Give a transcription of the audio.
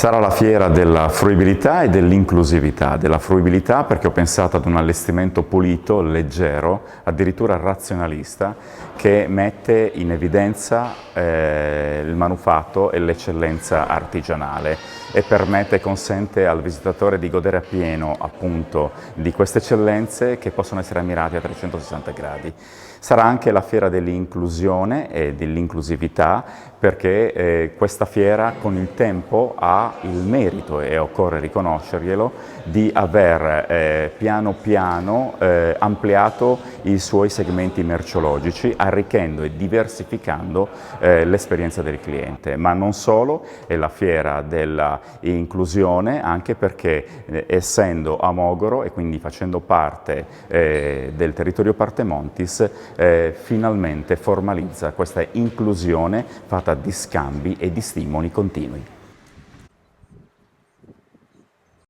Sarà la fiera della fruibilità e dell'inclusività. Della fruibilità perché ho pensato ad un allestimento pulito, leggero, addirittura razionalista, che mette in evidenza il manufatto e l'eccellenza artigianale e permette e consente al visitatore di godere appieno appunto di queste eccellenze che possono essere ammirate a 360 gradi. Sarà anche la fiera dell'inclusione e dell'inclusività perché questa fiera con il tempo ha il merito, e occorre riconoscerglielo, di aver piano piano ampliato i suoi segmenti merceologici, arricchendo e diversificando l'esperienza del cliente. Ma non solo, è la fiera dell'inclusione anche perché essendo a Mogoro e quindi facendo parte del territorio Partemontis, finalmente formalizza questa inclusione fatta di scambi e di stimoli continui.